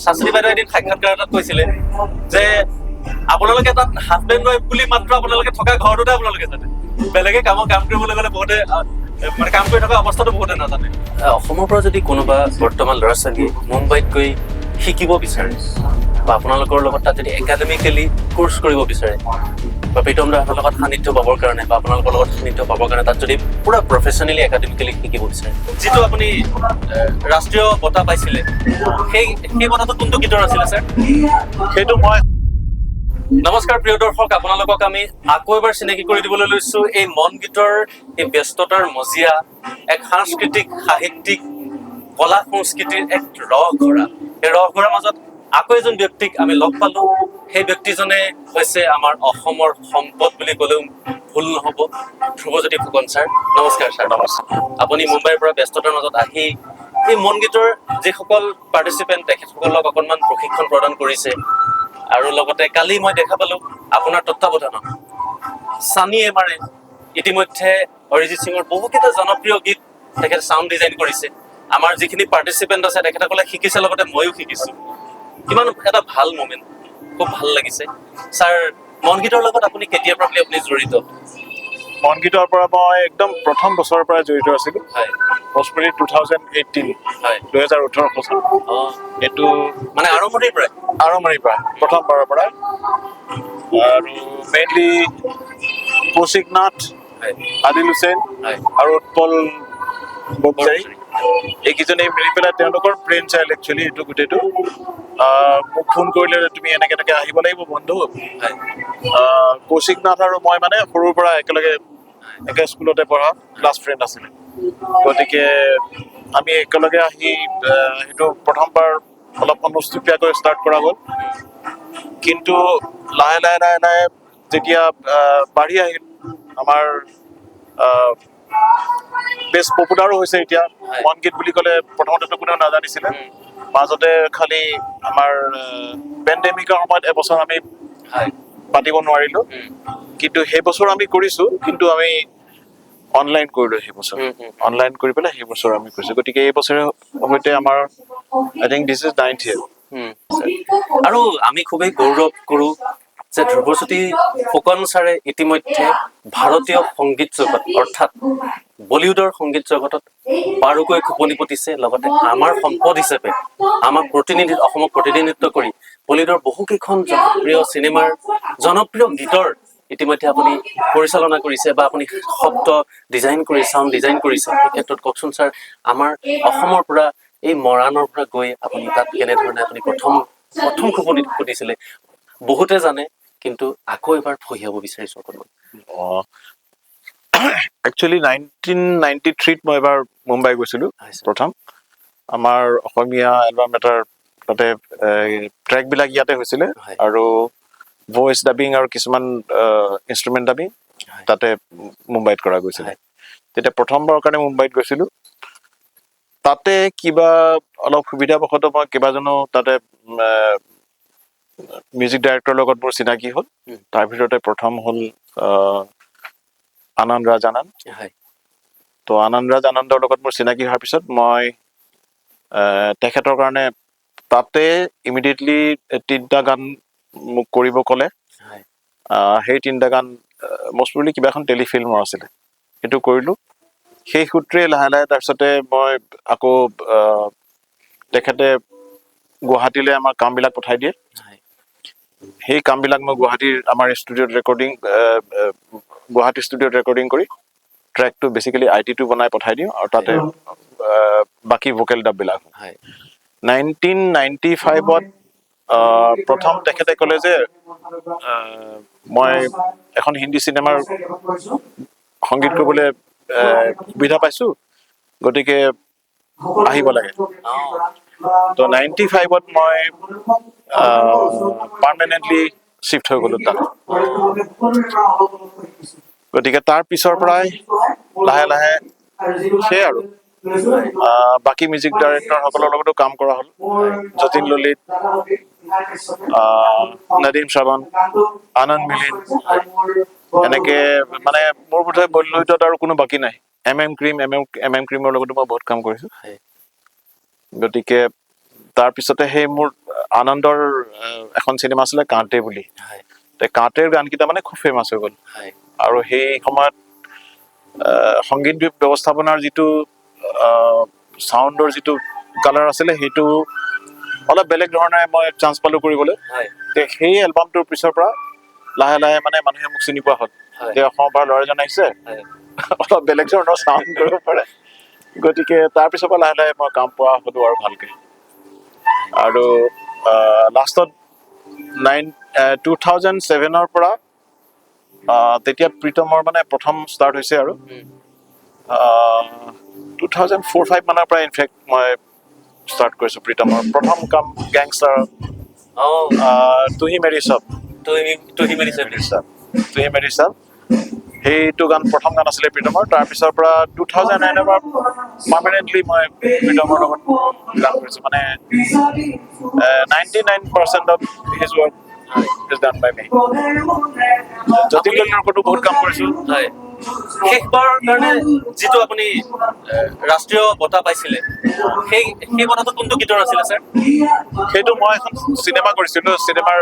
শাস্ত্ৰী বাইদেউ এদিন সাক্ষাৎকাৰ এটাত কৈছিলে যে আপোনালোকে তাত হাজবেণ্ড ৱাইফ বুলি মাত্ৰ আপোনালোকে থকা ঘৰটোতে আপোনালোকে জানে, বেলেগে কাম কৰিবলৈ গ'লে বহুতে মানে কাম কৰি থকা অৱস্থাটো বহুতে নাজানে। অসমৰ পৰা যদি কোনোবা বৰ্তমান ল'ৰা ছোৱালী মুম্বাইত গৈ শিকিব বিচাৰে বা আপোনালোকৰ লগত তাত যদি একাডেমিকেলি কোৰ্চ কৰিব বিচাৰে বা প্ৰীতম দাহঁতৰ লগত সান্নিধ্য পাবৰ কাৰণে বা আপোনালোকৰ লগত সান্নিধ্য পাবৰ কাৰণে তাত যদি পুৰা প্ৰফেচনেলি একাডেমিকেলি শিকিব বিচাৰে, যিটো আপুনি ৰাষ্ট্ৰীয় বঁটা পাইছিলে, সেই বঁটাটো কোনটো গীতৰ আছিলে ছাৰ? সেইটো মই নমস্কাৰ প্ৰিয় দৰ্শক, আপোনালোকক আমি আকৌ এবাৰ চিনাকি কৰি দিবলৈ লৈছো এই মন গীতৰ এই ব্যস্ততাৰ মজিয়া, এক সাংস্কৃতিক সাহিত্যিক কলা সংস্কৃতিৰ এক ৰসঘৰা। এই ৰসঘৰাৰ মাজত আকৌ এজন ব্যক্তিক আমি লগ পালো। সেই ব্যক্তিজনে হৈছে আমাৰ অসমৰ সম্পদ বুলি ক'লেও ভুল নহ'ব, ধ্ৰুৱজ্যোতি ফুকন ছাৰ। নমস্কাৰ ছাৰ। নমস্কাৰ। আপুনি মুম্বাইৰ পৰা ব্যস্ততাৰ মাজত আহি এই মন গীতৰ যিসকল পাৰ্টিচিপেণ্ট তেখেতসকলক অকণমান প্ৰশিক্ষণ প্ৰদান কৰিছে, আৰু লগতে কালি মই দেখা পালো আপোনাৰ তত্ত্বাৱধানত ছানী এমাৰে ইতিমধ্যে অৰিজিত সিঙৰ বহুকেইটা জনপ্ৰিয় গীত তেখেতে চাউণ্ড ডিজাইন কৰিছে। আমাৰ যিখিনি পাৰ্টিচিপেণ্ট আছে তেখেতসকলে শিকিছে, লগতে ময়ো শিকিছো। কিমান এটা ভাল মমেণ্ট, খুব ভাল লাগিছে। ছাৰ, মন গীতৰ লগত আপুনি কেতিয়াৰ পৰা আপুনি জড়িত? মন গীতৰ পৰা মই একদম প্ৰথম বছৰৰ পৰা জড়িত আছিলোঁ। হয়, বছৰি 2018, হয়, 2018 বছৰ। এইটো মানে আৰম্ভণিৰ পৰাই আৰম্ভণিৰ পৰা, প্ৰথমবাৰৰ পৰা। আৰু মেইনলি কৌশিক নাথ, হয়, আদিল হুছেইন হয়, আৰু উৎপল বগজাৰী, এইকেইজনে মিলি পেলাই তেওঁলোকৰ ব্ৰেইন চাইল্ড একচুৱেলি এইটো গোটেইটো। মোক ফোন কৰিলে তুমি এনেকে এনেকে আহিব লাগিব বন্ধু। হয়, কৌশিক নাথ আৰু মই মানে সৰুৰ পৰা একেলগে একে স্কুলতে পঢ়া ক্লাছ ফ্ৰেণ্ড আছিলে, গতিকে আমি একেলগে আহি সেইটো প্ৰথমবাৰ অলপ অনুষ্টুপীয়াকৈ ষ্টাৰ্ট কৰা হ'ল। কিন্তু লাহে লাহে লাহে লাহে যেতিয়া বাঢ়ি আহিল, আমাৰ বেছ পপুলাৰো হৈছে এতিয়া। মন গীত বুলি ক'লে প্ৰথমতেতো কোনেও নাজানিছিলে, মাজতে খালি আমাৰ পেণ্ডেমিকৰ সময়ত এবছৰ আমি পাতিব নোৱাৰিলো, কিন্তু সেই বছৰ আমি কৰিছো, কিন্তু আমি অনলাইন কৰিলো সেই বছৰ। অনলাইন কৰি পেলাই সেই বছৰ আমি কৰিছো, গতিকে এই বছৰৰ সৈতে আমাৰ I think this is 9th year। আৰু আমি খুবেই গৌৰৱ কৰো যে ধ্ৰুৱজ্যোতি ফুকন ছাৰে ইতিমধ্যে ভাৰতীয় সংগীত জগত অৰ্থাৎ বলিউডৰ সংগীত জগতত বাৰুকৈ খোপনি পুতিছে, লগতে আমাৰ সম্পদ হিচাপে আমাক অসমক প্ৰতিনিধিত্ব কৰি বলিউডৰ বহুকেইখন জনপ্ৰিয় চিনেমাৰ জনপ্ৰিয় গীতৰ ইতিমধ্যে আপুনি পৰিচালনা কৰিছে বা আপুনি শব্দ ডিজাইন কৰি চাউণ্ড ডিজাইন কৰিছে। সেই ক্ষেত্ৰত কওকচোন ছাৰ, আমাৰ অসমৰ পৰা এই মৰাণৰ পৰা গৈ আপুনি তাত কেনেধৰণে আপুনি প্ৰথম খোপনি পুতিছিলে? বহুতে জানে, কিন্তু আকৌ এবাৰ ফহিয়াব বিচাৰিছো অকণমান। একচুৱেলি 1993ত মই এবাৰ মুম্বাই গৈছিলোঁ প্ৰথম। আমাৰ অসমীয়া এলবাম এটাৰ তাতে ট্ৰেকবিলাক ইয়াতে হৈছিলে, আৰু ভইচ ডাবিং আৰু কিছুমান ইনষ্ট্ৰুমেণ্ট ডাবিং তাতে মুম্বাইত কৰা গৈছিলে। তেতিয়া প্ৰথমবাৰৰ কাৰণে মুম্বাইত গৈছিলোঁ। তাতে কিবা অলপ সুবিধাবশতঃ মই কেইবাজনো তাতে মিউজিক ডাইৰেক্টৰৰ লগত মোৰ চিনাকি হ'ল। তাৰ ভিতৰতে প্ৰথম হ'ল আনন্দ ৰাজ আনন্দ। তো আনন্দ ৰাজ আনন্দৰ লগত মোৰ চিনাকি হোৱাৰ পিছত মই তেখেতৰ কাৰণে তাতে ইমিডিয়েটলি 3টা গান মোক কৰিব ক'লে। সেই 3টা গান মষ্ট প্ৰবলি কিবা এখন টেলিফিল্মৰ আছিলে, সেইটো কৰিলোঁ। সেই সূত্ৰে লাহে লাহে তাৰপিছতে মই আকৌ তেখেতে গুৱাহাটীলৈ আমাৰ কামবিলাক পঠাই দিয়ে। সেই কামবিলাক মই গুৱাহাটীৰ আমাৰ ষ্টুডিঅ'ত গুৱাহাটী ষ্টুডিঅ'ত ৰেকৰ্ডিং কৰি ট্ৰেকটো বেচিকেলি IT2 বনাই পঠাই দিওঁ, আৰু তাতে বাকী ভোকেল ডাববিলাক। 1995ত প্ৰথম তেখেতে ক'লে যে মই এখন হিন্দী চিনেমাৰ সংগীত কৰিবলৈ সুবিধা পাইছোঁ, গতিকে আহিব লাগে। তো 95ত মই পাৰ্মানেণ্টলি শ্বিফ্ট হৈ গ'লোঁ তাত। গতিকে তাৰ পিছৰ পৰাই লাহে লাহে সেয়াই আৰু বাকী মিউজিক ডাইৰেক্টৰসকলৰ লগতো কাম কৰা হ'ল। যতীন ললিত, নদীম শ্ৰৱণ, আনন্দ মিলিন, এনেকে মানে মোৰ বোধহয় বলিউডত আৰু কোনো বাকী নাই। এম এম ক্ৰীমৰ লগতো মই বহুত কাম কৰিছোঁ। গতিকে তাৰপিছতে সেই মোৰ আনন্দৰ এখন চিনেমা আছিলে কাঁতে বুলি হয় কাঁতেৰ গানকেইটা মানে খুব ফেমাছ হৈ গ'ল হয় আৰু সেই সময়ত সংগীত ব্যৱস্থাপনাৰ যিটো চাউণ্ডৰ যিটো কালাৰ আছিলে সেইটো অলপ বেলেগ ধৰণে মই চান্স পালোঁ কৰিবলৈ হয় সেই এলবামটোৰ পিছৰ পৰা লাহে লাহে মানে মানুহে মোক চিনি পোৱা হ'ল হয় যে অসমৰ পৰা ল'ৰাজন আহিছে হয় অলপ বেলেগ ধৰণৰ চাউণ্ড কৰিব পাৰে গতিকে তাৰপিছৰ পৰা লাহে লাহে মই কাম পোৱা হ'লোঁ আৰু ভালকৈ আৰু লাষ্টত 2007 পৰা তেতিয়া প্ৰীতমৰ মানে প্ৰথম ষ্টাৰ্ট হৈছে আৰু 2004-05 মানৰ পৰা ইনফেক্ট মই ষ্টাৰ্ট কৰিছোঁ প্ৰীতমৰ প্ৰথম কাম গেংষ্টাৰ তুহি মেৰি চব তুহি মেৰি চব তুহি মেৰি চব সেইটো গান প্ৰথম গান আছিলে প্ৰীতমৰ তাৰপিছৰ পৰা 2009 পৰা পাৰ্মানেণ্টলি মই প্ৰীতমৰ লগত গান কৰিছোঁ মানে 99% of his work is done by me Jatin দত্তৰ লগতো বহুত কাম কৰিছোঁ হয় শেষবাৰৰ কাৰণে যিটো আপুনি ৰাষ্ট্ৰীয় বঁটা পাইছিলে সেই বঁটাটো কোনটো গীতৰ আছিলে ছাৰ সেইটো মই এখন চিনেমা কৰিছিলোঁ চিনেমাৰ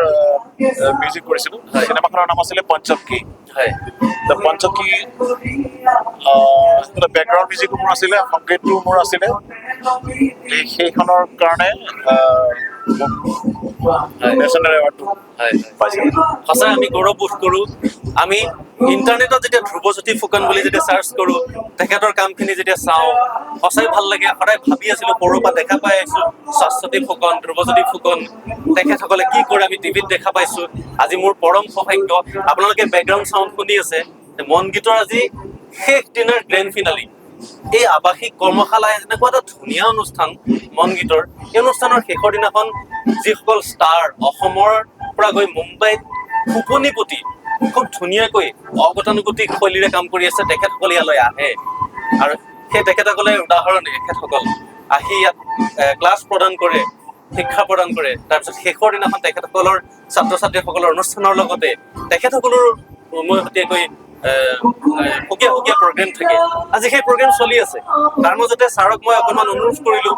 মিউজিক কৰিছিলোঁ চিনেমাখনৰ নাম আছিলে পঞ্চক্কি হয় পঞ্চক্কি বেকগ্ৰাউণ্ড মিউজিকো মোৰ আছিলে সংগীতটো মোৰ আছিলে সেইখনৰ কাৰণে নেশ্যনেল এৱাৰ্ডটো পাইছিলোঁ সঁচাই আমি গৌৰৱ বোধ কৰোঁ আমি ইণ্টাৰনেটত যেতিয়া ধ্ৰুৱজ্যোতি ফুকন বুলি যেতিয়া চাৰ্চ কৰোঁ তেখেতৰ কামখিনি যেতিয়া চাওঁ সঁচাই ভাল লাগে সদায় ভাবি আছিলোঁ সৰুৰ পৰা দেখা পাই আহিছোঁ শাশ্বতী ফুকন ধ্ৰুৱজ্যোতি ফুকন তেখেতসকলে কি কৰে আমি টিভিত দেখা পাইছোঁ আজি মোৰ পৰম সৌভাগ্য আপোনালোকে বেকগ্ৰাউণ্ড চাউণ্ড শুনি আছে মন গীতৰ আজি শেষ দিনৰ গ্ৰেণ্ড ফিনালি এই আৱাসিক কৰ্মশালা এনেকুৱা এটা ধুনীয়া অনুষ্ঠান মন গীতৰ এই অনুষ্ঠানৰ শেষৰ দিনাখন যিসকল ষ্টাৰ অসমৰ পৰা গৈ মুম্বাইত ফুকনিপুতি খুব ধুনীয়াকৈ অগতানুগতিক শৈলীৰে কাম কৰি আছে তেখেতসকল ইয়ালৈ আহে আৰু সেই তেখেতসকলে উদাহৰণ তেখেতসকল আহি ইয়াত ক্লাছ প্ৰদান কৰে শিক্ষা প্ৰদান কৰে তাৰপিছত শেষৰ দিনাখন তেখেতসকলৰ ছাত্ৰ ছাত্ৰীসকলৰ অনুষ্ঠানৰ লগতে তেখেতসকলৰ উমৈহতীয়াকৈ সুকীয়া সুকীয়া প্ৰগ্ৰেম থাকে আজি সেই প্ৰগ্ৰেম চলি আছে তাৰ মাজতে ছাৰক মই অকণমান অনুৰোধ কৰিলোঁ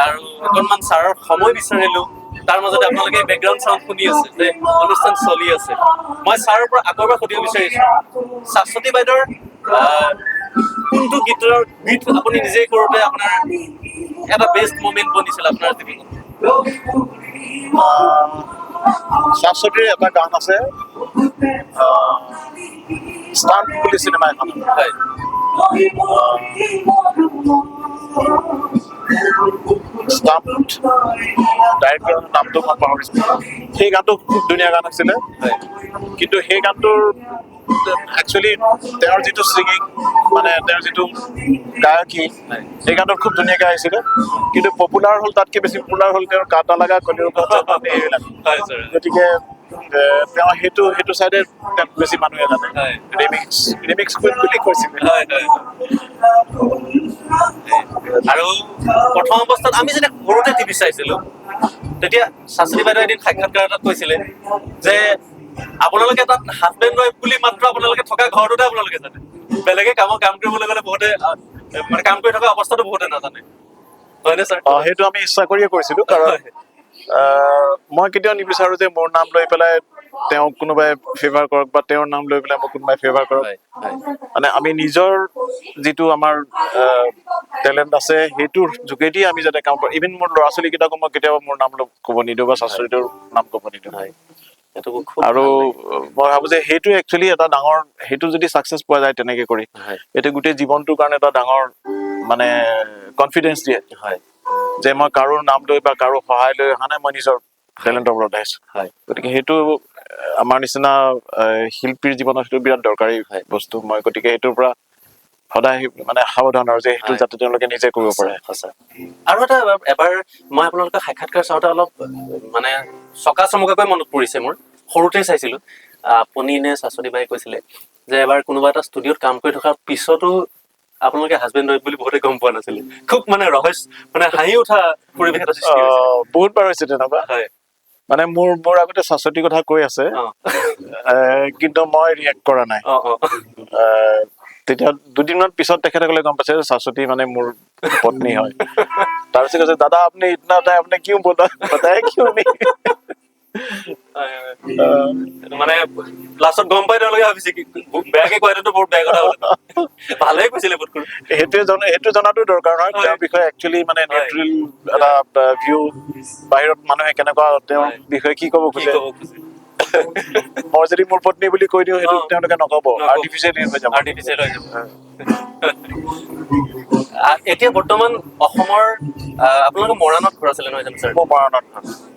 আৰু অকণমান ছাৰৰ সময় বিচাৰিলোঁ তাৰ মাজতে আপোনালোকে বেকগ্ৰাউণ্ড চাউণ্ড শুনি আছে যে অনুষ্ঠান চলি আছে মই ছাৰৰ পৰা আকৌ এবাৰ সুধিব বিচাৰিছোঁ শাশ্বতী বাইদেউৰ কোনটো গীত আপুনি নিজে কৰোঁতে আপোনাৰ এটা বেষ্ট মমেণ্ট বনিছিল আপোনাৰ জীৱনত শাশ্বতীৰ এটা গান আছে ষ্টাম্প বুলি চিনেমা এখন হয় ষ্টাম্প ডাইৰেক্টৰৰ নামটো মই পাহৰিছোঁ সেই গানটো খুব ধুনীয়া গান আছিলে কিন্তু সেই গানটোৰ একচুৱেলি তেওঁৰ যিটো ছিংগিং মানে তেওঁৰ যিটো গায়কী সেই গানটো খুব ধুনীয়াকৈ আহিছিলে কিন্তু পপুলাৰ হ'ল তাতকৈ বেছি পপুলাৰ হ'ল তেওঁৰ কাটা লগা কলিৰ এইবিলাক গতিকে তেওঁ সেইটো চাইডে বেছি মানুহে জানে ৰিমিক্স কুইন বুলি কৈছিলে আৰু প্ৰথম অৱস্থাত আমি যেতিয়া সৰুতে টিভি চাইছিলোঁ তেতিয়া শাশ্বতী বাইদেৱে এদিন সাক্ষাৎকাৰ এটাত কৈছিলে যে আপোনালোকে তাত হাজবেণ্ড ৱাইফ বুলি মাত্ৰ আপোনালোকে থকা ঘৰটোতে আপোনালোকে জানে বেলেগে কাম কৰিবলৈ গ'লে বহুতে মানে কাম কৰি থকা অৱস্থাটো বহুতে নাজানে হয়নে ছাৰ সেইটো আমি ইচ্ছা কৰিয়ে কৰিছিলোঁ কাৰণ মই কেতিয়াও নিবিচাৰোঁ যে মোৰ নাম লৈ পেলাই তেওঁক কোনোবাই ফেভাৰ কৰক বা তেওঁৰ নাম লৈ পেলাই মোক কোনোবাই ফেভাৰ কৰক মানে আমি নিজৰ যিটো আমাৰ টেলেণ্ট আছে সেইটোৰ যোগেদি আমি যাতে কাম কৰোঁ ইভেন মোৰ ল'ৰা ছোৱালীকেইটাকো মই কেতিয়াবা মোৰ নাম ক'ব নিদিওঁ বা শাশ্বতীটোৰ নাম ক'ব নিদিওঁ আৰু মই ভাবোঁ যে সেইটো একচুৱেলি এটা ডাঙৰ সেইটো যদি ছাকচেছ পোৱা যায় তেনেকৈ কৰি এইটো গোটেই জীৱনটোৰ কাৰণে এটা ডাঙৰ মানে কনফিডেঞ্চ দিয়ে যে মই কাৰো নাম লৈ বা কাৰো সহায় লৈ অহা নাই মই নিজৰ টেলেণ্টৰ ওপৰত আহিছোঁ গতিকে সেইটো আমাৰ নিচিনা শিল্পীৰ জীৱনত সেইটো বিৰাট দৰকাৰী বস্তু মই গতিকে সেইটোৰ পৰা সদায় মানে সাৱধান আৰু যে সেইটো যাতে তেওঁলোকে নিজে কৰিব পাৰে আৰু এটা এবাৰ মই আপোনালোকৰ সাক্ষাৎকাৰ চাওঁতে অলপ মানে চকা চমকাকৈ মনত পৰিছে মোৰ সৰুতে চাইছিলোঁ আপুনি নে শাশ্বতী বাই কৈছিলে যে এবাৰ কোনোবা এটা ষ্টুডিঅ'ত কাম কৰি থকাৰ পিছতো আপোনালোকে হাজবেণ্ড ৱাইফ বুলি বহুতে গম পোৱা নাছিলে খুব মানে ৰহস্য মানে হাঁহি উঠা পৰিৱেশ এটা সৃষ্টি হৈছে বহুত বাৰ হৈছে তেনেকুৱা মানে মোৰ আগতে শাশ্বতীৰ কথা কৈ আছে কিন্তু মই ৰিয়েক্ট কৰা নাই তেতিয়া দুদিনমান পিছত তেখেতসকলে গম পাইছে যে শাশ্বতী মানে মোৰ পত্নী হয়। তাৰপিছত কৈছে দাদা আপুনি ইতনা টাইম আপুনি কিয় বতাই কিয় নি মানে লাষ্টত গম পাই তেওঁলোকে ভাবিছে কি বেয়াকে কোৱাটো বহুত বেয়া কথা হ'ল। ভালেই কৈছিলে বহুত কৰি। সেইটো জনাটো দৰকাৰ নহয় তেওঁৰ বিষয়ে একচুৱেলি মানে নিউট্ৰেল এটা ভিউ বাহিৰত মানুহে কেনেকুৱা তেওঁৰ বিষয়ে কি ক'ব খোজে। মই যদি মোৰ পত্নী বুলি কৈ দিওঁ সেইটো তেওঁলোকে নক'ব, আৰ্টিফিচিয়েলি হৈ যাব। আৰ্টিফিচিয়েল হৈ যাব। এতিয়া বৰ্তমান অসমৰ আপোনালোকৰ মৰাণত ঘৰ আছিলে নহয় জানো ছাৰ? মোৰ মৰাণত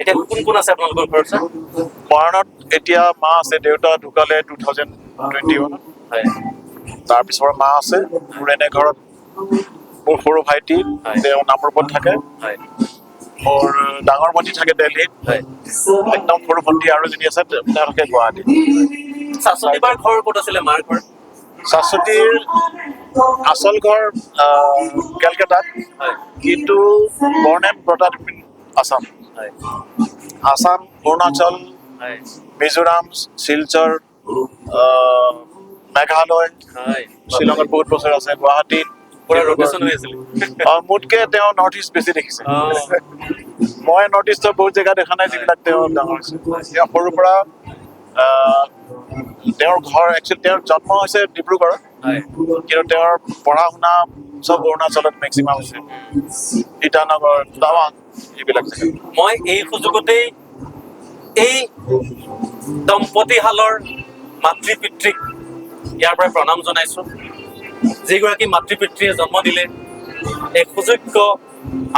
এতিয়া কোন কোন আছে আপোনালোকৰ ঘৰত ছাৰ? মৰাণত এতিয়া মা আছে, দেউতা ঢুকালে 2021। হয় তাৰপিছৰ মা আছে, মোৰ এনে ঘৰত মোৰ সৰু ভাইটি তেওঁ নামৰূপত থাকে, হয় মোৰ ডাঙৰ ভণ্টি থাকে দিল্লীত, হয়। একদম সৰু ভণ্টি আৰু এজনী আছে তেওঁলোকে গুৱাহাটীত। শাশ্বতী বাৰ ঘৰ ক'ত আছিলে মাৰ ঘৰ? শাশ্বতীৰ আচল ঘৰ কেলকাতাত, হয় কিন্তু বৰ্ণ and brought up in Assam. হয় আছাম, অৰুণাচল, হয় মিজোৰাম, শিলচৰ, মেঘালয়, হয় শ্বিলঙত বহুত বছৰ আছে, গুৱাহাটীত, পুৰা ডিব্ৰুগড়। ৰটেশ্যন হৈ আছিলে। মোতকে তেওঁ নৰ্থ ইষ্ট বেছি দেখিছে। মই নৰ্থ ইষ্টৰ বহুত জেগা দেখা নাই যিবিলাক তেওঁ ডাঙৰ হৈছে। তেওঁ সৰুৰ পৰা তেওঁৰ ঘৰ একচুৱেলি তেওঁৰ জন্ম হৈছে ডিব্ৰুগড়ত, হয় কিন্তু তেওঁৰ পঢ়া শুনা চব অৰুণাচলত মেক্সিমাম হৈছে, ইটানগৰ, টাৱাং এইবিলাক জেগাত। মই এই সুযোগতেই এই দম্পতীহালৰ মাতৃ পিতৃক ইয়াৰ পৰা প্ৰণাম জনাইছো, যিগৰাকী মাতৃ পিতৃয়ে জন্ম দিলে এক সুযোগ্য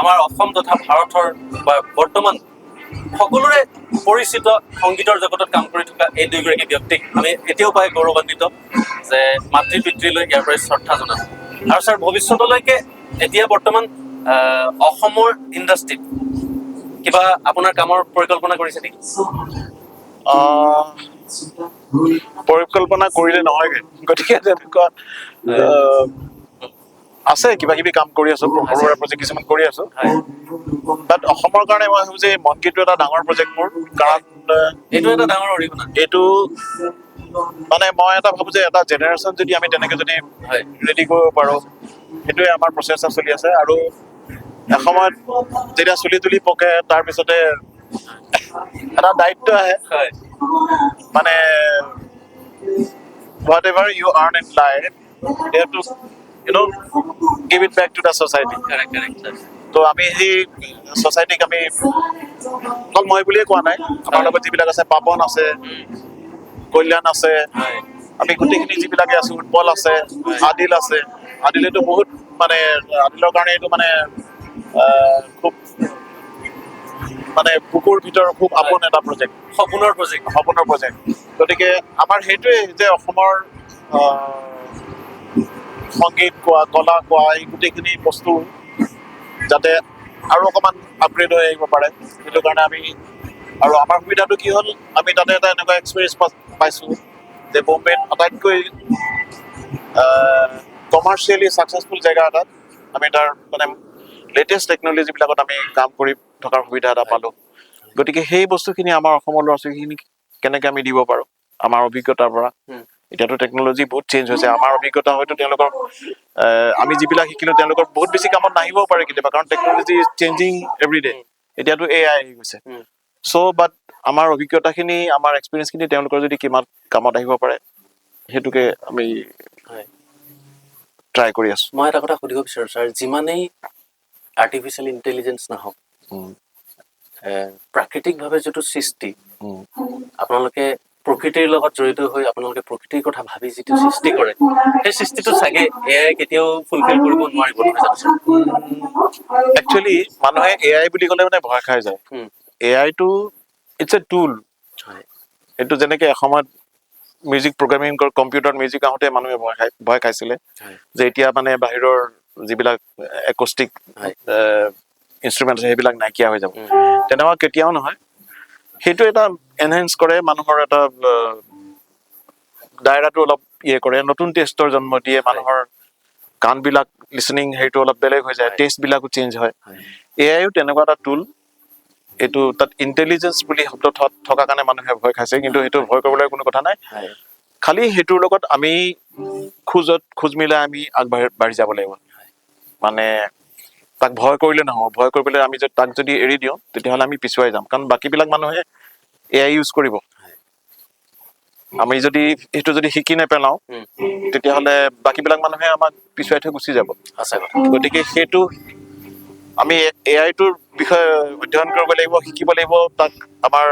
আমাৰ অসম তথা ভাৰতৰ বা বৰ্তমান সকলোৰে পৰিচিত সংগীতৰ জগতত কাম কৰি থকা এই দুইগৰাকী ব্যক্তিক আমি এতিয়াও পাই গৌৰৱান্বিত যে মাতৃ পিতৃলৈ ইয়াৰ পৰাই শ্ৰদ্ধা জনাইছো। আৰু ছাৰ ভৱিষ্যতলৈকে এতিয়া বৰ্তমান অসমৰ ইণ্ডাষ্ট্ৰীত কিবা আপোনাৰ কামৰ পৰিকল্পনা কৰিছে নেকি? পৰিকল্পনা কৰিলে নহয়গে, গতিকে তেনেকুৱা আছে কিবা কিবি কাম কৰি আছো, সৰু সুৰা প্ৰজেক্ট কিছুমান কৰি আছো। বাট অসমৰ কাৰণে মই ভাবো যে মন গীতটো এটা ডাঙৰ প্ৰজেক্ট মোৰ, কাৰণ এইটো এটা ডাঙৰ অৰিহণা। এইটো মানে মই এটা ভাবো যে এটা জেনেৰেশ্যন যদি আমি তেনেকে যদি ৰেডি কৰিব পাৰো, সেইটোৱে আমাৰ প্ৰচেষ্টা চলি আছে। আৰু এসময়ত যেতিয়া চুলি তুলি পকে তাৰপিছতে এটা দায়িত্ব আহে, মানে whatever you earn in life, you have to, give it back to the society. তো আমি সেই ছ'চাইটিক আমি অকল মই বুলিয়ে কোৱা নাই, আমাৰ লগত যিবিলাক আছে, পাপন আছে, কল্যাণ আছে, আমি গোটেইখিনি যিবিলাকে আছো, উৎপল আছে, আদিল আছে। আদিলেতো বহুত মানে আদিলৰ কাৰণে এইটো মানে খুব মানে বুকুৰ ভিতৰৰ খুব আপোন এটা প্ৰজেক্ট, সপোনৰ প্ৰজেক্ট। গতিকে আমাৰ সেইটোৱে যে অসমৰ সংগীত কোৱা, কলা কোৱা, এই গোটেইখিনি বস্তু যাতে আৰু অকণমান আপগ্ৰেড হৈ আহিব পাৰে, সেইটো কাৰণে আমি আৰু আমাৰ সুবিধাটো কি হ'ল, আমি তাতে এটা এনেকুৱা এক্সপিৰিয়েঞ্চ পাইছোঁ যে বোম্বেত আটাইতকৈ কমাৰ্চিয়েলি ছাকচেছফুল জেগা এটাত আমি তাৰ মানে লেটেষ্ট টেকন'লজিবিলাকত আমি কাম কৰি থকাৰ সুবিধা এটা পালোঁ। গতিকে সেই বস্তুখিনি আমাৰ অসমৰ ল'ৰা ছোৱালীখিনিক কেনেকৈ আমি দিব পাৰোঁ আমাৰ অভিজ্ঞতাৰ পৰা। এতিয়াতো টেকন'লজি বহুত চেঞ্জ হৈছে, আমাৰ অভিজ্ঞতা হয়তো তেওঁলোকৰ আমি যিবিলাক শিকিলোঁ তেওঁলোকৰ বহুত বেছি কামত নাহিবও পাৰে কেতিয়াবা, কাৰণ technology is changing every day. এতিয়াতো AI আহি গৈছে। বাট আমাৰ অভিজ্ঞতাখিনি, আমাৰ এক্সপিৰিয়েঞ্চখিনি তেওঁলোকৰ যদি কিমান কামত আহিব পাৰে, সেইটোকে আমি ট্ৰাই কৰি আছোঁ। মই এটা কথা সুধিব বিচাৰোঁ ছাৰ, যিমানেই আৰ্টিফিচিয়েল ইণ্টেলিজেঞ্চ নাহক, প্ৰাকৃতিকভাৱে যিটো সৃষ্টি, আপোনালোকে প্ৰকৃতিৰ লগত জড়িত হৈ আপোনালোকে প্ৰকৃতিৰ কথা ভাবি যিটো সৃষ্টি কৰে, সেই সৃষ্টিটো চাগে AI কেতিয়াও ফুলফিল কৰিব নোৱাৰিব, নহয় জানো ছাৰ? একচুৱেলি মানুহে AI বুলি ক'লে মানে ভয় খাই যায়। AIটো ইটছ এ টুল। এইটো যেনেকে এসময়ত মিউজিক প্ৰগ্ৰামিং কম্পিউটাৰত মিউজিক আহোঁতে মানুহে ভয় খাইছিলে যে এতিয়া মানে বাহিৰৰ যিবিলাক একষ্টিক ইনষ্ট্ৰুমেণ্ট আছে সেইবিলাক নাইকিয়া হৈ যাব। তেনেকুৱা কেতিয়াও নহয়। সেইটো এটা এনহেঞ্চ কৰে, মানুহৰ এটা দায়ৰাটো অলপ কৰে, নতুন টেষ্টৰ জন্ম দিয়ে, মানুহৰ গানবিলাক লিচনিং হেৰিটো অলপ বেলেগ হৈ যায়, টেষ্টবিলাকো চেঞ্জ হয়। AIও তেনেকুৱা এটা টুল। এইটো তাত ইণ্টেলিজেঞ্চ বুলি শব্দ থকা কাৰণে মানুহে ভয় খাইছে, কিন্তু সেইটো ভয় কৰিবলৈ কোনো কথা নাই। খালি সেইটোৰ লগত আমি খোজ মিলাই আমি বাঢ়ি যাব লাগিব মানে তাক ভয় কৰিলে নহ'ব ভয় কৰি পেলাই আমি তাক যদি এৰি দিওঁ তেতিয়াহ'লে আমি পিছুৱাই যাম কাৰণ বাকীবিলাক মানুহে AI ইউজ কৰিব আমি যদি সেইটো যদি শিকি নেপেলাওঁ তেতিয়াহ'লে বাকীবিলাক মানুহে আমাক পিছুৱাই থৈ গুচি যাব সঁচা কথা গতিকে সেইটো আমি AIটোৰ বিষয়ে অধ্যয়ন কৰিব লাগিব শিকিব লাগিব তাক আমাৰ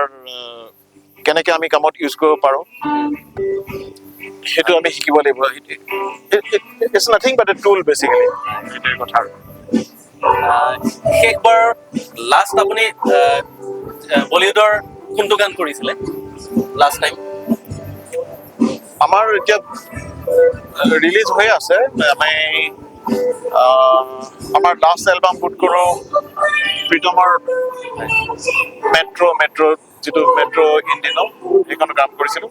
কেনেকে আমি কামত ইউজ কৰিব পাৰোঁ সেইটো আমি শিকিব লাগিব it's nothing but a tool basically সেইটোৱে কথা আৰু শেষবাৰ লাষ্ট আপুনি বলিউডৰ কোনটো গান কৰিছিলে লাষ্ট টাইম আমাৰ এতিয়া ৰিলিজ হৈ আছে আমি আমাৰ লাষ্ট এলবাম বুট কৰোঁ প্ৰীতমৰ মেট্ৰ' যিটো মেট্ৰ' হিন্দী ন সেইখনত কাম কৰিছিলোঁ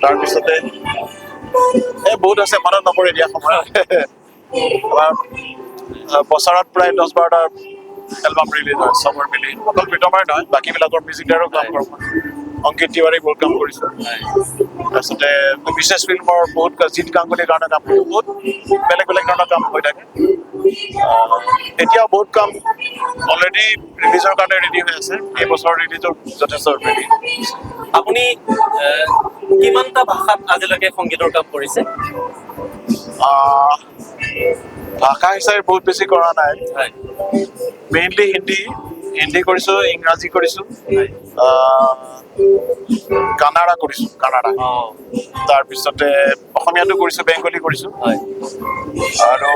তাৰপিছতে বহুত আছে মনত নপৰে দিয়া সময়ত আমাৰ বছৰত প্ৰায় 10-12টা এলবাম ৰিলিজ হয় চবৰ মিলি অকল প্ৰীতমৰে নহয় বাকীবিলাকৰ মিউজিক ডাইৰেক্টৰো কাম কৰোঁ অংকিত তিৱাৰী বহুত কাম কৰিছোঁ তাৰপিছতে বিশেষ ফিল্মৰ বহুত জিৎ গাংগুলীৰ কাৰণে কাম কৰোঁ বহুত বেলেগ বেলেগ ধৰণৰ কাম হৈ থাকে এতিয়াও বহুত কাম অলৰেডি ৰিলিজৰ কাৰণে ৰেডি হৈ আছে এই বছৰ ৰিলিজৰ যথেষ্ট ৰেডি আপুনি কিমানটা ভাষাত আজিলৈকে সংগীতৰ কাম কৰিছে ভাষা হিচাপে বহুত বেছি কৰা নাই হয় মেইনলি হিন্দী কৰিছোঁ ইংৰাজী কৰিছোঁ কানাড়া কৰিছোঁ কানাড়া তাৰপিছতে অসমীয়াটো কৰিছোঁ বেংগলী কৰিছোঁ হয় আৰু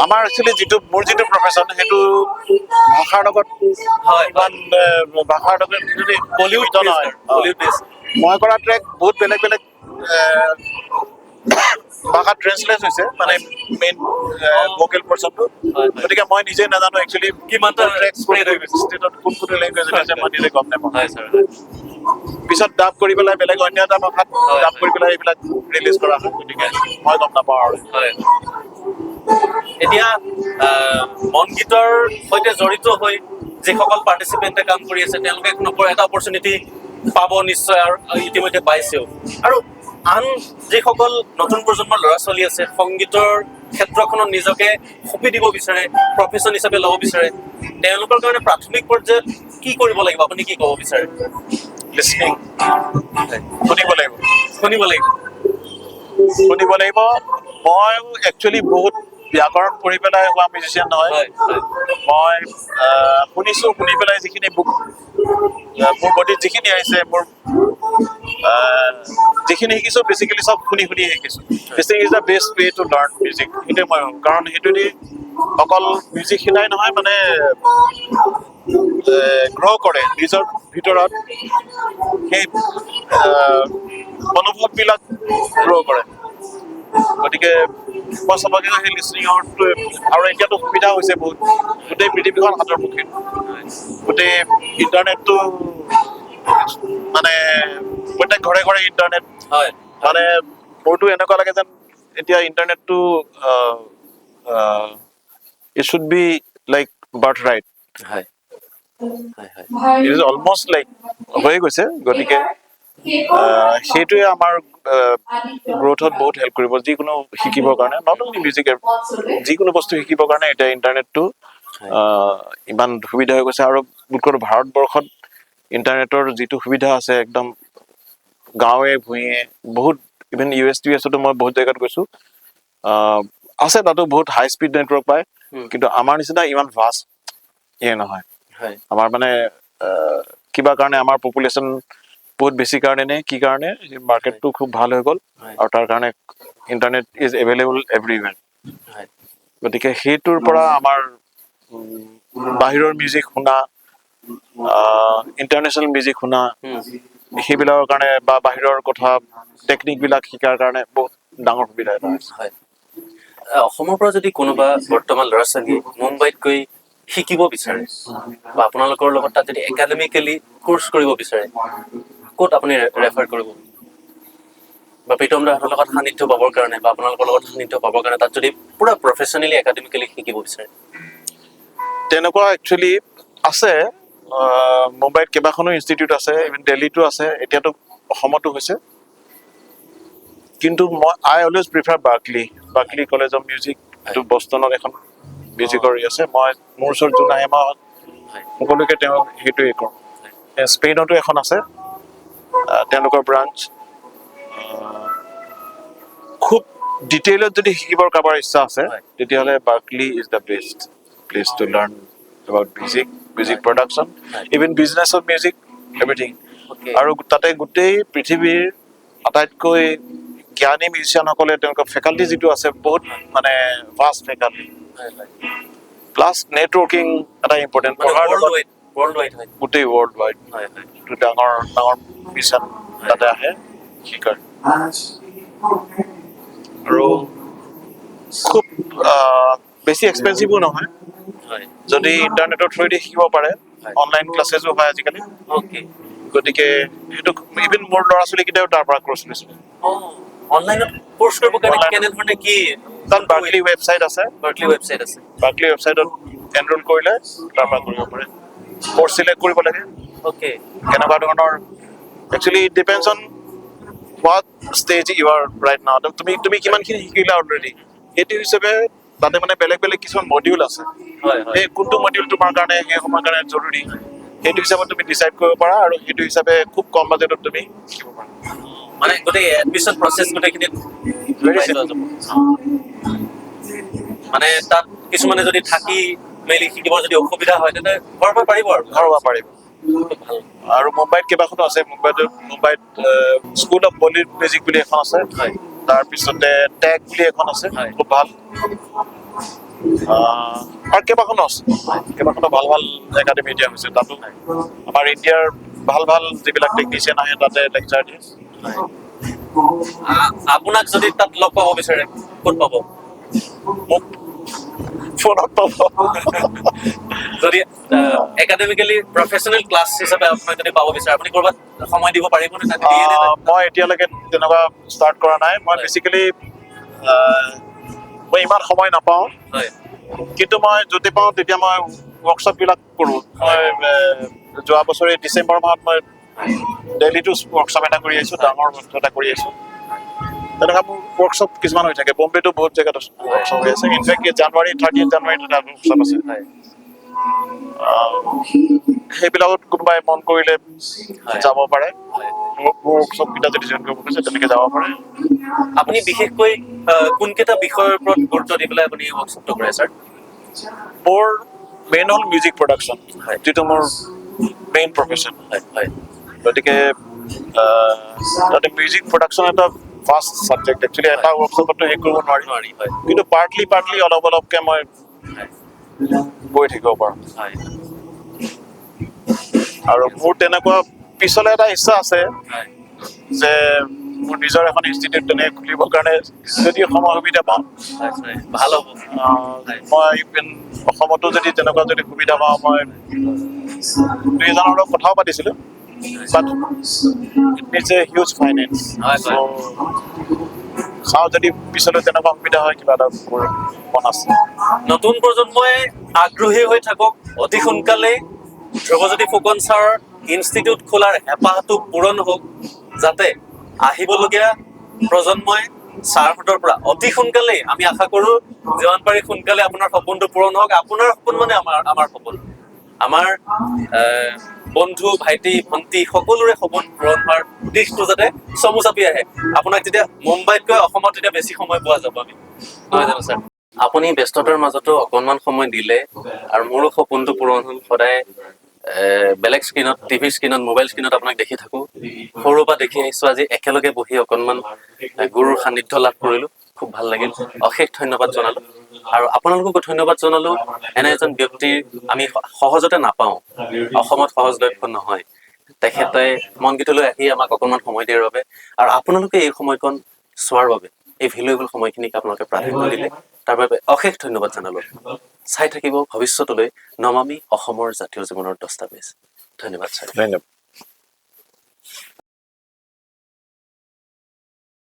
আমাৰ একচুৱেলি মোৰ যিটো প্ৰফেশ্যন সেইটো ভাষাৰ লগত ইমান ভাষাৰ লগত যদি বলিউড জড়িত নহয় বলিউড বেছ মই কৰা ট্ৰেক বহুত বেলেগ বেলেগ ভাষাত ট্ৰেন্সলেট হৈছে মানে মেইন ভোকেল পৰ্চনটো গতিকে মই নিজে নাজানো একচুৱেলি কিমানটা spread হৈ গৈছে ষ্টেটত কোনটো লেংগুৱেজ হৈছে মই নিজে গম নাপাওঁ হয় ছাৰ পিছত ডাব কৰি পেলাই বেলেগ অন্য এটা ভাষাত ডাব কৰি পেলাই এইবিলাক ৰিলিজ কৰা হয় গতিকে মই গম নাপাওঁ আৰু হয় এতিয়া মন গীতৰ সৈতে জড়িত হৈ যিসকল পাৰ্টিচিপেণ্টে কাম কৰি আছে তেওঁলোকে এটা অপৰচুনিটি পাব নিশ্চয় আৰু ইতিমধ্যে পাইছেও আৰু আন যিসকল নতুন প্ৰজন্মৰ ল'ৰা ছোৱালী আছে সংগীতৰ ক্ষেত্ৰখনত নিজকে সঁপি দিব বিচাৰে প্ৰফেশ্যন হিচাপে ল'ব বিচাৰে তেওঁলোকৰ কাৰণে প্ৰাথমিক পৰ্যায়ত কি কৰিব লাগিব আপুনি কি ক'ব বিচাৰে লিচনিং শুনিব লাগিব মই একচুৱেলি বহুত ব্যাকৰণ পঢ়ি পেলাই হোৱা মিউজিচিয়ান নহয় মই শুনি পেলাই যিখিনি মোৰ বডিত যিখিনি আহিছে মোৰ যিখিনি শিকিছোঁ বেচিকেলি চব শুনি শিকিছোঁ listening is the best way to learn music সেইটোৱে মই ভাবোঁ কাৰণ সেইটোৱেদি অকল মিউজিক শিকাই নহয় মানে গ্ৰ' কৰে নিজৰ ভিতৰত সেই অনুভৱবিলাক গ্ৰ' কৰে গতিকে মই চবকে সেই লিচনিঙৰটো আৰু এতিয়াতো সুবিধা হৈছে বহুত গোটেই পৃথিৱীখন হাতৰ মুঠিত গোটেই ইণ্টাৰনেটটো মানে প্ৰত্যেক ঘৰে ঘৰে ইণ্টাৰনেট হয় মানে মোৰতো এনেকুৱা লাগে যেন এতিয়া ইণ্টাৰনেটটো it should be like birth right হয় হয় ইট ইজ অলমষ্ট লাইক হৈ গৈছে গতিকে সেইটোৱে আমাৰ গ্ৰ'থত বহুত হেল্প কৰিব যিকোনো শিকিবৰ কাৰণে নট অনলি মিউজিক যিকোনো বস্তু শিকিবৰ কাৰণে এতিয়া ইণ্টাৰনেটটো ইমান সুবিধা হৈ গৈছে আৰু গোটেই ভাৰতবৰ্ষত ইণ্টাৰনেটৰ যিটো সুবিধা আছে একদম গাঁৱে ভূঞে বহুত ইভেন US-টো মই বহুত জেগাত গৈছোঁ আছে তাতো বহুত হাই স্পীড নেটৱৰ্ক পায় কিন্তু আমাৰ নিচিনা ইমান ফাষ্ট নহয় আমাৰ মানে কিবা কাৰণে আমাৰ পপুলেশ্যন বহুত বেছি কাৰণে নে কি কাৰণে মাৰ্কেটটো খুব ভাল হৈ গ'ল আৰু তাৰ কাৰণে ইণ্টাৰনেট ইজ এভেইলেবল এভৰিৱেৰ গতিকে সেইটোৰ পৰা আমাৰ বাহিৰৰ মিউজিক শুনা ইণ্টাৰনেশ্যনেল মিউজিক শুনা সেইবিলাকৰ কাৰণে বা বাহিৰৰ কথা টেকনিকবিলাক শিকাৰ কাৰণে বহুত ডাঙৰ সুবিধা এটা হৈছে অসমৰ পৰা যদি কোনোবা বৰ্তমান ল'ৰা ছোৱালীয়ে মুম্বাইত গৈ শিকিব বিচাৰে বা আপোনালোকৰ লগত তাত যদি একাডেমিকেলি কোৰ্চ কৰিব বিচাৰে ক'ত আপুনি ৰেফাৰ কৰিব বা প্ৰীতম দাহঁতৰ লগত সান্নিধ্য পাবৰ কাৰণে বা আপোনালোকৰ লগত সান্নিধ্য পাবৰ কাৰণে তাত যদি পুৰা প্ৰফেচনেলি একাডেমিকেলি শিকিব বিচাৰে তেনেকুৱা একচুৱেলি আছে মুম্বাইত কেইবাখনো ইনষ্টিটিউট আছে ইভেন দিল্লীতো আছে এতিয়াতো অসমতো হৈছে, কিন্তু I always prefer Berklee college of music, এইটো বষ্টনত এখন মিউজিকৰ আছে। মোৰ ওচৰত যোন আহে মই সকলোকে তেওঁ সেইটোৱে কওঁ। স্পেইনতো এখন আছে তেওঁলোকৰ ব্ৰাঞ্চ। খুব ডিটেইলত যদি শিকিবৰ কাৰোবাৰ ইচ্ছা আছে তেতিয়াহ'লে Berkeley is the best place to learn about music production, even business of music, everything. আৰু তাতে গোটেই পৃথিৱীৰ আটাইতকৈ জ্ঞানী মিউজিচিয়ানসকলে তেওঁলোকৰ ফেকাল্টি যিটো আছে বহুত মানে ভাষ্ট ফেকাল্টি, প্লাছ নেটৱৰ্কিং এটা ইম্পৰ্টেণ্ট। গোটেই ৱৰ্ল্ড ৱাইড ডাঙৰ ডাঙৰ মিউজিচিয়ান তাতে আহে শিকাৰ। আৰু খুব বেছি এক্সপেঞ্চিভো নহয়, যদি ইণ্টাৰনেটৰ থ্ৰুৱেদি শিকিব পাৰে। অনলাইন ক্লাছেছো হয় আজিকালি, গতিকে সেইটো ইভেন মোৰ ল'ৰা ছোৱালীকেইটাও তাৰ পৰা কোৰ্চ লৈছিলে। অনলাইনত কোৰ্চ কৰিব কাৰণে কেনেধৰণে কি তাত বাৰ্কলি ৱেবছাইট আছে, বাৰ্কলি ৱেবছাইটত এনৰোল কৰিলে তাৰ পৰা কৰিব পাৰে। কোৰ্চ চিলেক্ট কৰিব লাগে, কেনেকুৱা ধৰণৰ। Actually it depends on what stage you are right now. তুমি কিমানখিনি শিকিলা অলৰেডি, সেইটো হিচাপে তাতে মানে বেলেগ বেলেগ কিছুমান মডিউল আছে। সেই কোনটো মডিউল তোমাৰ কাৰণে সেই সময়ৰ কাৰণে জৰুৰী, সেইটো হিচাপত তুমি ডিচাইড কৰিব পাৰা, আৰু সেইটো হিচাপে খুব কম বাজেটত তুমি শিকিব পাৰা। মানে গোটেই এডমিশ্যন প্ৰচেছ গোটেইখিনি মানে তাত কিছুমানে যদি থাকি মেলি শিকিব যদি অসুবিধা হয় তেন্তে ঘৰৰ পৰা পাৰিব আৰু ঘৰৰ পৰা পাৰিব। আৰু মুম্বাইত কেইবাখনো আছে। মুম্বাইত স্কুল অফ বলিউড মিউজিক বুলি এখন আছে, তাৰপিছতে টেক বুলি এখন আছে, খুব ভাল। আৰু কেইবাখনো আছে, কেইবাখনো ভাল ভাল একাডেমি দিয়া হৈছে। তাতো আমাৰ ইণ্ডিয়াৰ ভাল ভাল যিবিলাক টেকনিচিয়ান আহে তাতে লেকচাৰ দিয়ে। আপোনাক যদি তাত লগ পাব বিচাৰে ক'ত পাব? মোক ফোনত পাব। যদি একাডেমিকেলি প্ৰফেচনেল ক্লাছ হিচাপে আপোনাক যদি পাব বিচাৰে আপুনি ক'ৰবাত সময় দিব পাৰিবনে? মই এতিয়ালৈকে তেনেকুৱা ষ্টাৰ্ট কৰা নাই। মই বেচিকেলি মই ইমান সময় নাপাওঁ, কিন্তু মই যদি পাওঁ তেতিয়া মই ৱৰ্কশ্বপবিলাক কৰোঁ। মই যোৱা বছৰে ডিচেম্বৰ মাহত মই দিল্লীতো ৱৰ্কশ্বপ এটা কৰি আহিছোঁ, ডাঙৰ ৱৰ্কশ্বপ এটা কৰি আহিছোঁ। তেনেকুৱা মোৰ ৱৰ্কশ্বপ কিছুমান হৈ থাকে। বম্বেতো বহুত জেগাত ৱৰ্কশ্বপ হৈ আছে। ইনফেক্ট 30 জানুৱাৰীত এটা ৱৰ্কশ্বপ আছে। সেইবিলাকত কোনোবাই মন কৰিলে যাব পাৰে। ৱৰ্কশ্বপ কেইটা যদি জইন কৰিব খুজিছে তেনেকে যাব পাৰে। আপুনি বিশেষকৈ কোনকেইটা বিষয়ৰ ওপৰত গুৰুত্ব দি পেলাই আপুনি ৱৰ্কশ্বপটো কৰে ছাৰ? মোৰ মেইন হ'ল মিউজিক প্ৰডাকশ্যন, যিটো মোৰ মেইন প্ৰফেশ্যন। গতিকে তাতে মিউজিক প্ৰডাকশ্যন এটা ফাৰ্ষ্ট ছাবজেক্ট। একচুৱেলি এটা ৱৰ্কশ্বপতো শেষ কৰিব নোৱাৰি, কিন্তু পাৰ্টলি অলপ অলপকৈ মই গৈ থাকিব পাৰোঁ। আৰু মোৰ তেনেকুৱা পিছলৈ এটা ইচ্ছা আছে যে মোৰ নিজৰ এখন ইনষ্টিটিউট তেনেকৈ খুলিবৰ কাৰণে যদি সময় সুবিধা পাওঁ ভাল হ'ব। মই ইভেন অসমতো যদি তেনেকুৱা যদি সুবিধা পাওঁ, মই দুই এজনৰ লগত কথাও পাতিছিলোঁ, but it needs a huge finance. চাওঁ যদি পিছলৈ তেনেকুৱা সুবিধা হয়, কিবা এটা মোৰ মন আছে। নতুন প্ৰজন্মই আগ্ৰহী হৈ থাকক, অতি সোনকালে ধ্ৰুৱজ্যোতি ফুকন ছাৰৰ ইনষ্টিটিউট খোলাৰ হেঁপাহটো পূৰণ হওক, যাতে আহিবলগীয়া প্ৰজন্মই ছাৰহঁতৰ পৰা অতি সোনকালেই আমি আশা কৰোঁ যিমান পাৰি সোনকালে আপোনাৰ সপোনটো পূৰণ হওক। আপোনাৰ সপোন মানে আমাৰ সপোন, আমাৰ বন্ধু ভাইটি ভণ্টি সকলোৰে সপোন পূৰণ হোৱাৰ দিশটো যাতে চমু চাপি আহে। আপোনাক তেতিয়া মুম্বাইতকৈ অসমত তেতিয়া বেছি সময় পোৱা যাব। আমি নহয় জানো ছাৰ? আপুনি ব্যস্ততাৰ মাজতো অকণমান সময় দিলে, আৰু মোৰো সপোনটো পূৰণ হ'ল। সদায় বেলেগ স্ক্ৰীণত, টিভিৰ স্ক্ৰীণত, মোবাইল স্ক্ৰীণত আপোনাক দেখি থাকোঁ। সৰুৰ পৰা দেখি আহিছোঁ, আজি একেলগে বহি অকণমান গুৰুৰ সান্নিধ্য লাভ কৰিলোঁ, খুব ভাল লাগিল। অশেষ ধন্যবাদ জনালোঁ। আৰু আপোনালোককো ধন্যবাদ জনালোঁ। এনে এজন ব্যক্তি আমি সহজতে নাপাওঁ, অসমত সহজলভ্য নহয়। তেখেতে মনগীতলৈ আহি আমাক অকণমান সময় দিয়াৰ বাবে, আৰু আপোনালোকে এই সময়কণ চোৱাৰ বাবে, এই ভেলুৱেবল সময়খিনিক আপোনালোকে প্ৰাধান্য দিলে, তাৰ বাবে অশেষ ধন্যবাদ জনালোঁ। চাই থাকিব ভৱিষ্যতলৈ নমামি অসমৰ জাতীয় জীৱনৰ দস্তাবেজ। ধন্যবাদ ছাৰ। ধন্যবাদ।